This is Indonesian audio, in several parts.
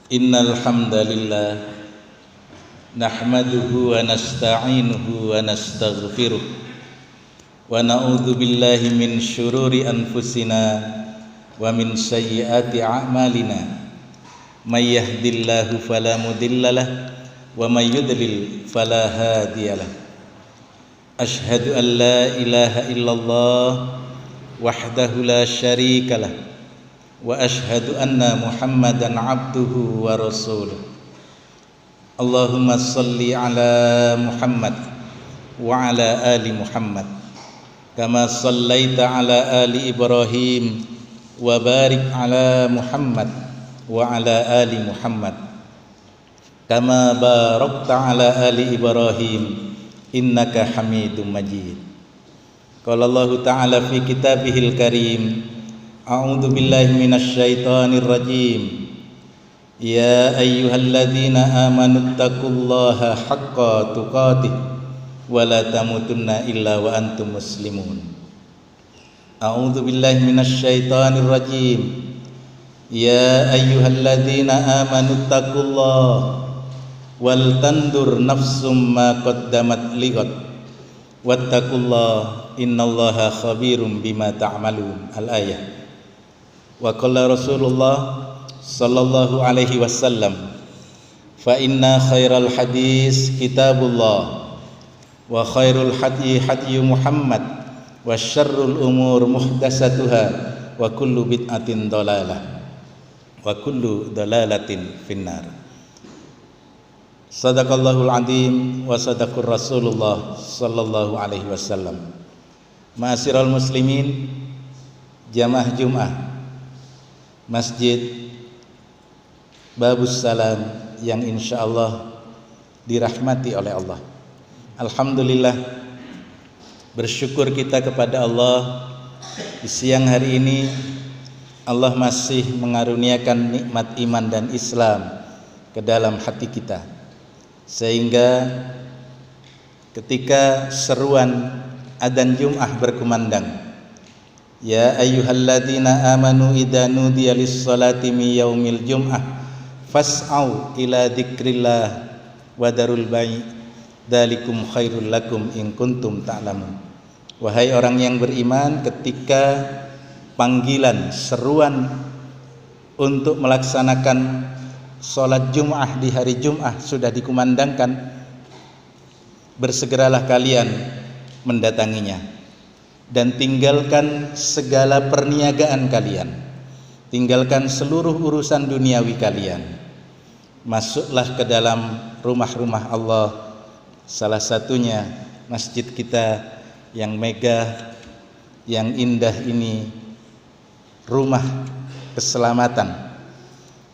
Innal hamdalillah nahmaduhu wa nasta'inuhu wa nastaghfiruh wa na'udzu billahi min syururi anfusina wa min sayyiati a'malina may yahdihillahu fala mudhillalah wa may yudlil fala hadiyalah. Asyhadu an la ilaha illallah wahdahu la syarikalah wa ashhadu anna Muhammadan abduhu wa rasuluh. Allahumma salli ala Muhammad wa ala ali Muhammad kama sallaita ala ali Ibrahim wa barik ala Muhammad wa ala ali Muhammad kama barakta ala ali Ibrahim innaka Hamidum Majid. Qala Allah ta'ala fi kitabihil karim, a'udzu billahi minasy syaithanir rajim. Ya ayyuhalladzina amanu taqullaha haqqa tuqatih wa la tamutunna illa wa antum muslimun. A'udzu billahi minasy syaithanir rajim. Ya ayyuhalladzina amanu taqullaha wal tandur nafsum ma qaddamat lighad wattaqullaha innallaha khabirum bima ta'malun. Al-ayah. Wa qala Rasulullah sallallahu alaihi wasallam, fa inna khairal hadis kitabullah wa khairul hadyi hadyu Muhammad wa syarrul umur muhdatsatuha wa kullu bid'atin dhalalah wa kullu dhalalatin finnar. Sadaqallahul azim wa sadaqur Rasulullah sallallahu alaihi wasallam. Ma'asyiral muslimin, jamaah Jumat Masjid Babus Salam yang insyaallah dirahmati oleh Allah. Alhamdulillah, bersyukur kita kepada Allah di siang hari ini Allah masih mengaruniakan nikmat iman dan Islam ke dalam hati kita, sehingga ketika seruan adzan Jum'ah berkumandang, ya ayyuhalladzina amanu idza nudiya lis-salati min yaumil jum'ah fas'au ila dzikrillah wa darul bai' dzalikum khairul lakum in kuntum ta'lamun. Wahai orang yang beriman, ketika panggilan seruan untuk melaksanakan salat Jum'ah di hari Jum'ah sudah dikumandangkan, bersegeralah kalian mendatanginya dan tinggalkan segala perniagaan kalian, tinggalkan seluruh urusan duniawi kalian, masuklah ke dalam rumah-rumah Allah, salah satunya masjid kita yang megah, yang indah ini, rumah keselamatan,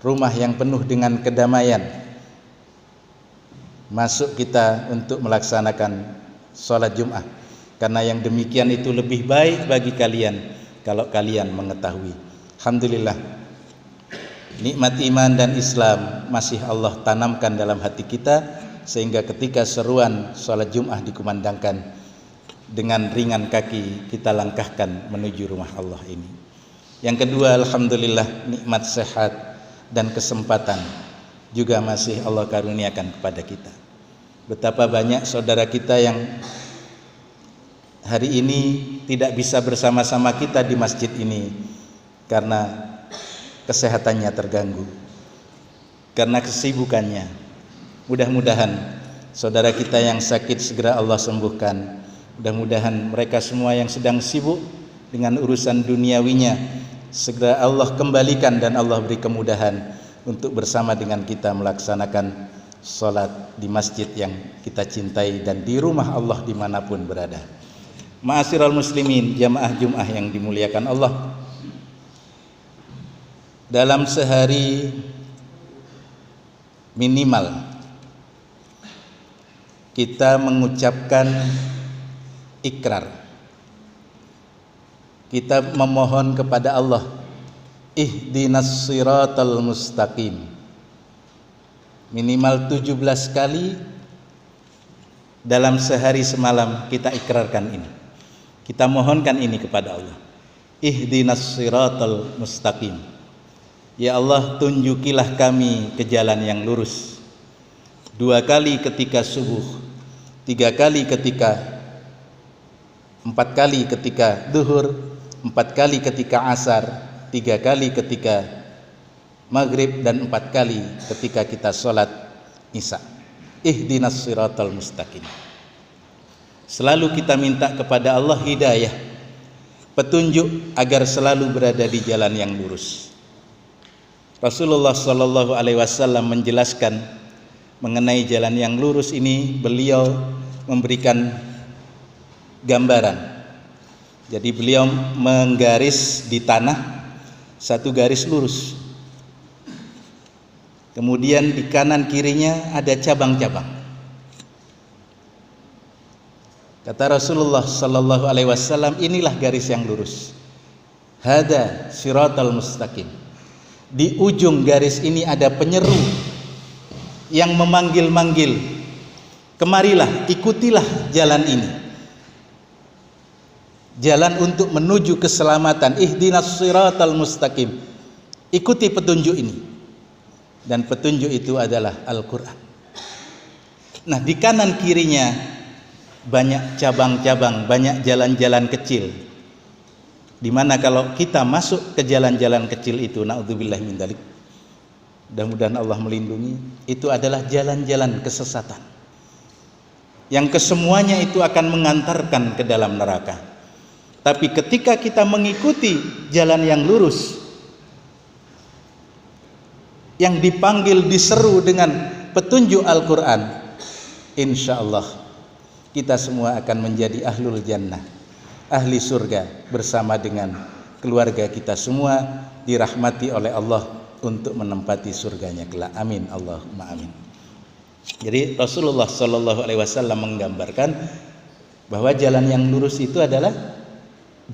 rumah yang penuh dengan kedamaian. Masuk kita untuk melaksanakan sholat Jum'ah, karena yang demikian itu lebih baik bagi kalian kalau kalian mengetahui. Alhamdulillah, nikmat iman dan Islam masih Allah tanamkan dalam hati kita, sehingga ketika seruan sholat Jum'ah dikumandangkan, dengan ringan kaki kita langkahkan menuju rumah Allah ini. Yang kedua, alhamdulillah, nikmat sehat dan kesempatan juga masih Allah karuniakan kepada kita. Betapa banyak saudara kita yang hari ini tidak bisa bersama-sama kita di masjid ini karena kesehatannya terganggu, karena kesibukannya. Mudah-mudahan saudara kita yang sakit segera Allah sembuhkan. Mudah-mudahan mereka semua yang sedang sibuk dengan urusan duniawinya segera Allah kembalikan dan Allah beri kemudahan untuk bersama dengan kita melaksanakan salat di masjid yang kita cintai dan di rumah Allah dimanapun berada. Ma'asyiral muslimin, jamaah Jum'ah yang dimuliakan Allah, dalam sehari minimal kita mengucapkan ikrar, kita memohon kepada Allah, ihdinas siratal mustaqim, minimal 17 kali dalam sehari semalam kita ikrarkan ini. Kita mohonkan ini kepada Allah. Ihdinas siratal mustaqim. Ya Allah, tunjukilah kami ke jalan yang lurus. 2 kali ketika subuh, 3 kali ketika 4 kali ketika duhur, 4 kali ketika asar, 3 kali ketika maghrib, dan 4 kali ketika kita sholat isya. Ihdinas siratal mustaqim. Selalu kita minta kepada Allah hidayah, petunjuk agar selalu berada di jalan yang lurus. Rasulullah Shallallahu Alaihi Wasallam menjelaskan mengenai jalan yang lurus ini, beliau memberikan gambaran. Jadi beliau menggaris di tanah 1 garis lurus. Kemudian di kanan kirinya ada cabang-cabang. Kata Rasulullah Shallallahu Alaihi Wasallam, inilah garis yang lurus. Hada siratal mustaqim. Di ujung garis ini ada penyeru yang memanggil-manggil, kemarilah, ikutilah jalan ini. Jalan untuk menuju keselamatan. Ihdinas siratal mustaqim. Ikuti petunjuk ini. Dan petunjuk itu adalah Al-Quran. Nah, di kanan kirinya banyak cabang-cabang, banyak jalan-jalan kecil, dimana kalau kita masuk ke jalan-jalan kecil itu, na'udzubillah min dzalik, mudah-mudahan Allah melindungi, itu adalah jalan-jalan kesesatan yang kesemuanya itu akan mengantarkan ke dalam neraka. Tapi ketika kita mengikuti jalan yang lurus, yang dipanggil, diseru dengan petunjuk Al-Quran, insya Allah kita semua akan menjadi ahlul jannah, ahli surga, bersama dengan keluarga kita semua, dirahmati oleh Allah untuk menempati surganya kelak. Amin, Allahumma amin. Jadi Rasulullah Shallallahu Alaihi Wasallam menggambarkan bahwa jalan yang lurus itu adalah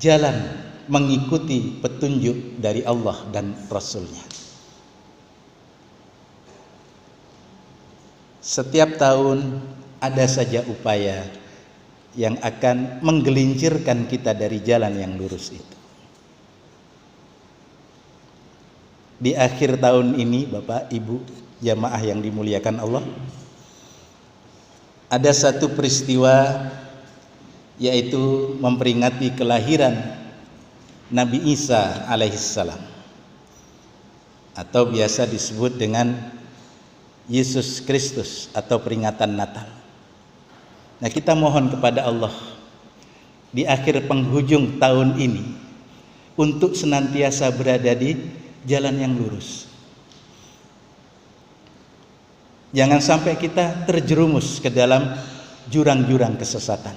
jalan mengikuti petunjuk dari Allah dan Rasulnya. Setiap tahun ada saja upaya yang akan menggelincirkan kita dari jalan yang lurus itu. Di akhir tahun ini, Bapak, Ibu, jamaah yang dimuliakan Allah, ada satu peristiwa, yaitu memperingati kelahiran Nabi Isa alaihissalam, atau biasa disebut dengan Yesus Kristus atau peringatan Natal. Nah, kita mohon kepada Allah di akhir penghujung tahun ini untuk senantiasa berada di jalan yang lurus. Jangan sampai kita terjerumus ke dalam jurang-jurang kesesatan.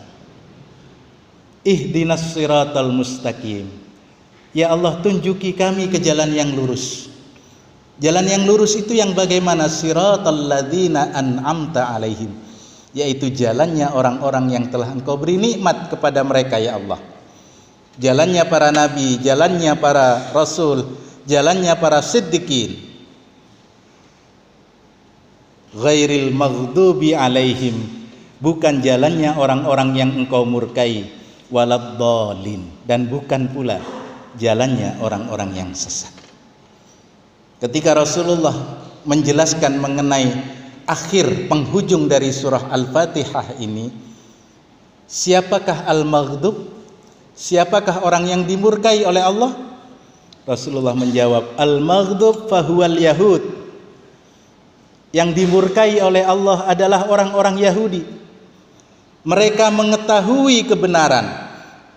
Ihdinas siratal mustaqim. Ya Allah, tunjuki kami ke jalan yang lurus. Jalan yang lurus itu yang bagaimana? Siratal ladzina an'amta alaihim, yaitu jalannya orang-orang yang telah Engkau beri nikmat kepada mereka, ya Allah. Jalannya para nabi, jalannya para rasul, jalannya para siddiqin. Ghairil maghdubi alaihim, bukan jalannya orang-orang yang Engkau murkai, waladdallin, dan bukan pula jalannya orang-orang yang sesat. Ketika Rasulullah menjelaskan mengenai akhir penghujung dari surah Al-Fatihah ini, siapakah al-maghdub? Siapakah orang yang dimurkai oleh Allah? Rasulullah menjawab, al-maghdub fahuwal yahud. Yang dimurkai oleh Allah adalah orang-orang Yahudi. Mereka mengetahui kebenaran,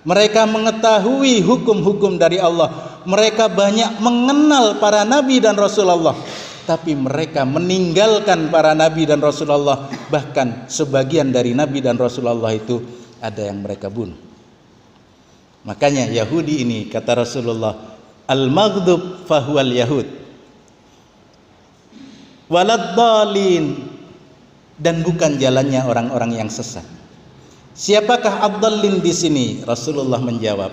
mereka mengetahui hukum-hukum dari Allah, mereka banyak mengenal para nabi dan Rasulullah, tapi mereka meninggalkan para nabi dan Rasulullah. Bahkan sebagian dari nabi dan Rasulullah itu ada yang mereka bunuh. Makanya Yahudi ini, kata Rasulullah, al-maghdub fahuwal yahud waladdallin, dan bukan jalannya orang-orang yang sesat. Siapakah ad-dallin di sini? Rasulullah menjawab,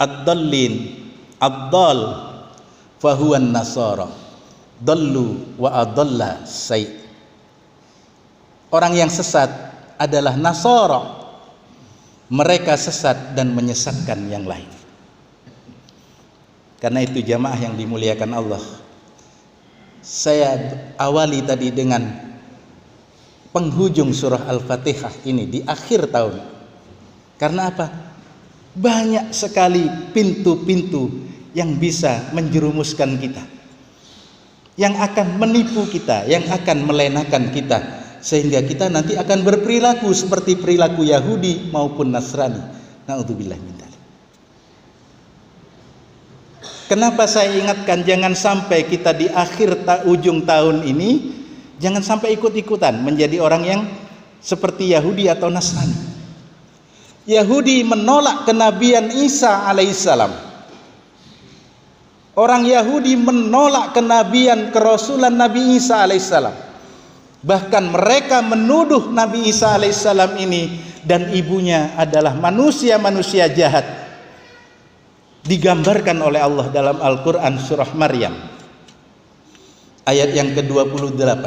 ad-dallin, ad-dall fahuwan nasara dallu wa adalla say. Orang yang sesat adalah Nasara, mereka sesat dan menyesatkan yang lain. Karena itu jamaah yang dimuliakan Allah, saya awali tadi dengan penghujung surah Al-Fatihah ini di akhir tahun. Karena apa? Banyak sekali pintu-pintu yang bisa menjerumuskan kita, yang akan menipu kita, yang akan melenakan kita, sehingga kita nanti akan berperilaku seperti perilaku Yahudi maupun Nasrani. Na'udzubillah min dzalik. Kenapa saya ingatkan jangan sampai kita di akhir ujung tahun ini jangan sampai ikut-ikutan menjadi orang yang seperti Yahudi atau Nasrani. Yahudi menolak kenabian Isa alaihissalam. Orang Yahudi menolak kenabian kerasulan Nabi Isa alaihissalam. Bahkan mereka menuduh Nabi Isa alaihissalam ini dan ibunya adalah manusia-manusia jahat. Digambarkan oleh Allah dalam Al-Quran surah Maryam ayat yang ke-28.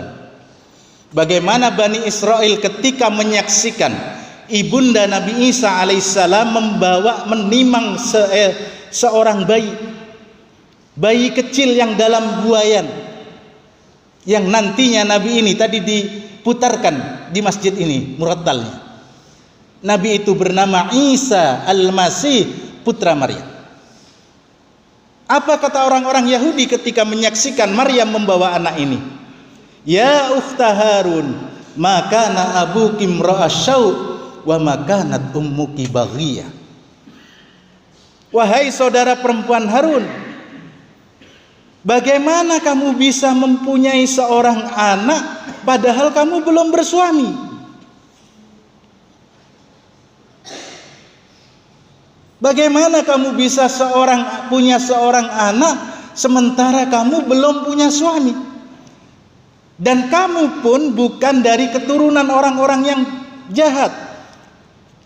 Bagaimana Bani Israel ketika menyaksikan ibunda Nabi Isa alaihissalam menimang seorang bayi kecil yang dalam buayan, yang nantinya Nabi ini tadi diputarkan di masjid ini murattalnya. Nabi itu bernama Isa al-Masih putra Maryam. Apa kata orang-orang Yahudi ketika menyaksikan Maryam membawa anak ini? Ya ukhta Harun, ma kana abuki imra'a syaw wa ma kanat ummuki baghiyah. Wahai saudara perempuan Harun, bagaimana kamu bisa mempunyai seorang anak padahal kamu belum bersuami? Bagaimana kamu bisa punya seorang anak sementara kamu belum punya suami? Dan kamu pun bukan dari keturunan orang-orang yang jahat.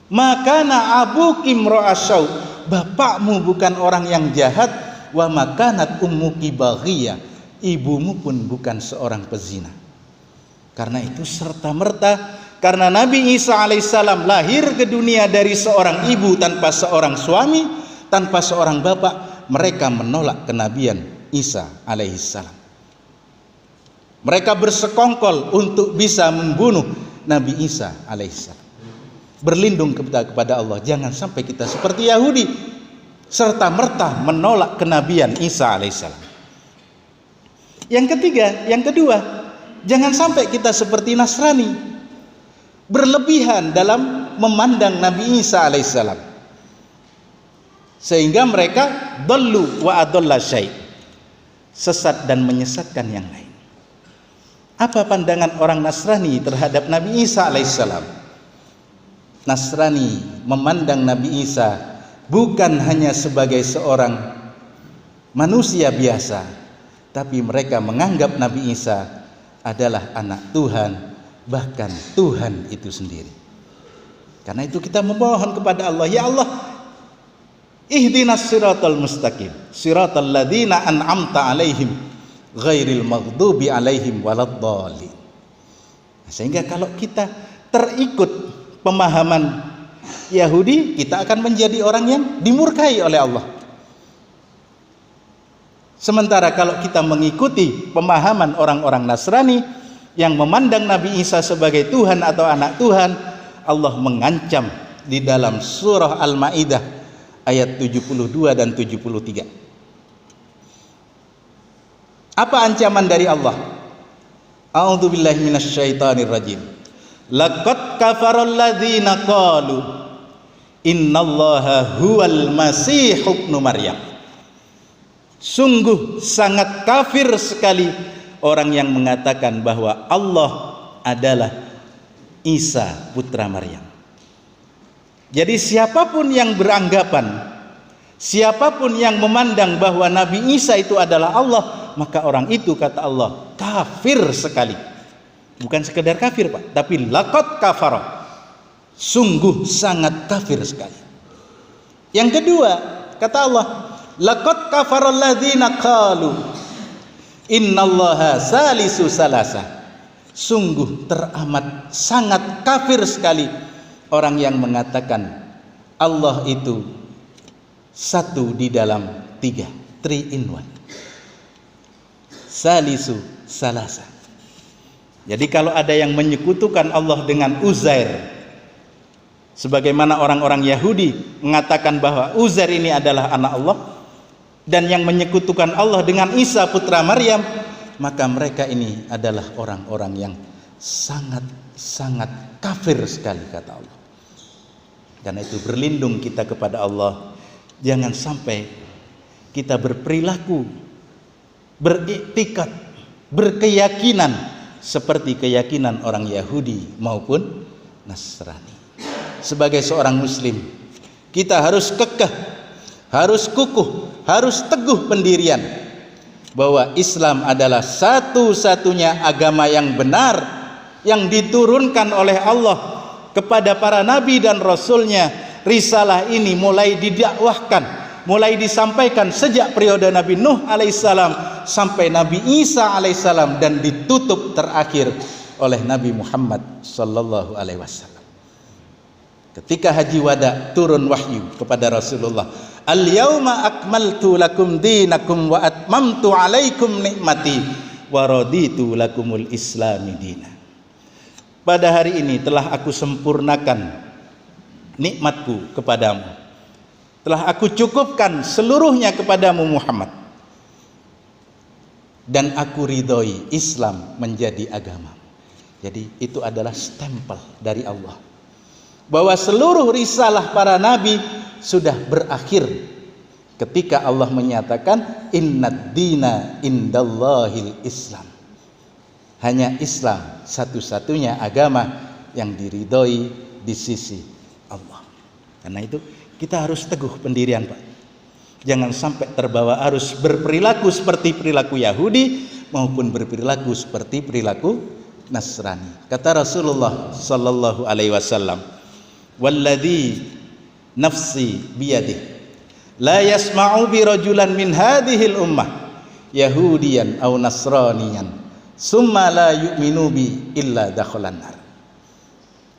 Makana abuki imra'a syaw, bapakmu bukan orang yang jahat, wa makanat ummuki baghiyah, ibumu pun bukan seorang pezina. Karena itu serta-merta karena Nabi Isa alaihissalam lahir ke dunia dari seorang ibu tanpa seorang suami, tanpa seorang bapak, mereka menolak kenabian Isa alaihissalam. Mereka bersekongkol untuk bisa membunuh Nabi Isa alaihissalam. Berlindung kepada Allah, jangan sampai kita seperti Yahudi serta-merta menolak kenabian Isa alaihissalam. Yang kedua, jangan sampai kita seperti Nasrani, berlebihan dalam memandang Nabi Isa alaihissalam, sehingga mereka dallu wa adalla syai', sesat dan menyesatkan yang lain. Apa pandangan orang Nasrani terhadap Nabi Isa alaihissalam? Nasrani memandang Nabi Isa bukan hanya sebagai seorang manusia biasa, tapi mereka menganggap Nabi Isa adalah anak Tuhan, bahkan Tuhan itu sendiri. Karena itu kita memohon kepada Allah, ya Allah, ihdinas siratal mustaqim, siratal ladzina an'amta alaihim, ghairil maghdubi alaihim waladdallin. Sehingga kalau kita terikut pemahaman Yahudi, kita akan menjadi orang yang dimurkai oleh Allah. Sementara kalau kita mengikuti pemahaman orang-orang Nasrani yang memandang Nabi Isa sebagai Tuhan atau anak Tuhan, Allah mengancam di dalam surah Al-Maidah ayat 72 dan 73. Apa ancaman dari Allah? A'udzubillahi minasyaitonir rajim. Laqad kafaral ladzina qalu innallaha huwal masih ibnu Maryam. Sungguh sangat kafir sekali orang yang mengatakan bahwa Allah adalah Isa putra Maryam. Jadi siapapun yang beranggapan, siapapun yang memandang bahwa Nabi Isa itu adalah Allah, maka orang itu kata Allah kafir sekali. Bukan sekedar kafir Pak, tapi laqad kafara, sungguh sangat kafir sekali. Yang kedua kata Allah, laqad kafara alladzina qalu innallaha salisu salasa. Sungguh teramat sangat kafir sekali orang yang mengatakan Allah itu satu di dalam tiga. 3 in 1. Salisu salasa. Jadi kalau ada yang menyekutukan Allah dengan Uzair, sebagaimana orang-orang Yahudi mengatakan bahwa Uzair ini adalah anak Allah, dan yang menyekutukan Allah dengan Isa putra Maryam, maka mereka ini adalah orang-orang yang sangat kafir sekali, kata Allah. Karena itu berlindung kita kepada Allah, jangan sampai kita berperilaku, beriktikad, berkeyakinan seperti keyakinan orang Yahudi maupun Nasrani. Sebagai seorang muslim, kita harus kekeh, harus kukuh, harus teguh pendirian bahwa Islam adalah satu-satunya agama yang benar yang diturunkan oleh Allah kepada para nabi dan rasulnya. Risalah ini mulai didakwahkan, mulai disampaikan sejak periode Nabi Nuh alaihissalam sampai Nabi Isa alaihissalam, dan ditutup terakhir oleh Nabi Muhammad sallallahu alaihi wasallam. Ketika haji wada turun wahyu kepada Rasulullah, al-yauma akmaltu lakum dinakum wa atmamtu alaikum nikmati wa raditu lakumul islami dina. Pada hari ini telah aku sempurnakan nikmatku kepadamu, telah aku cukupkan seluruhnya kepadamu Muhammad, dan aku ridhoi Islam menjadi agama. Jadi itu adalah stempel dari Allah bahwa seluruh risalah para nabi sudah berakhir ketika Allah menyatakan innad dina indallahil Islam. Hanya Islam satu-satunya agama yang diridhoi di sisi Allah. Karena itu kita harus teguh pendirian, Pak. Jangan sampai terbawa arus berperilaku seperti perilaku Yahudi maupun berperilaku seperti perilaku Nasrani. Kata Rasulullah sallallahu alaihi wasallam, "Walladzi nafsi biyadihi la yasma'u bi rajulan min hadhil ummah yahudiyan aw nasraniyan summa la yu'minu bi illa dakhalan nar."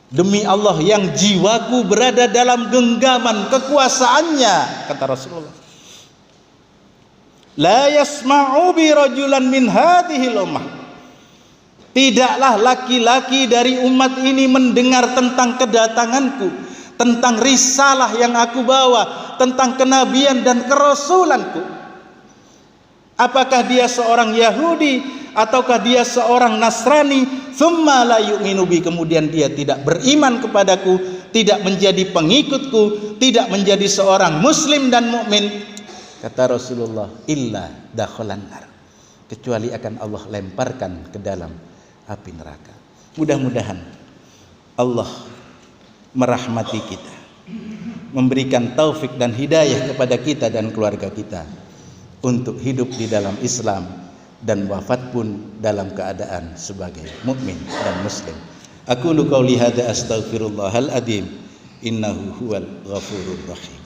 Demi Allah yang jiwaku berada dalam genggaman kekuasaannya, kata Rasulullah, la yasma'u bi rajulan min hadhil ummah, tidaklah laki-laki dari umat ini mendengar tentang kedatanganku, tentang risalah yang aku bawa, tentang kenabian dan kerasulanku. Apakah dia seorang Yahudi ataukah dia seorang Nasrani, thumma la yu'minu bi, kemudian dia tidak beriman kepadaku, tidak menjadi pengikutku, tidak menjadi seorang muslim dan mukmin, kata Rasulullah, illa dakhalan nar, kecuali akan Allah lemparkan ke dalam api neraka. Mudah-mudahan Allah merahmati kita, memberikan taufik dan hidayah kepada kita dan keluarga kita untuk hidup di dalam Islam dan wafat pun dalam keadaan sebagai mukmin dan muslim. Aqulu qauli hadza astaghfirullahal adzim innahu huwal ghafurur rahim.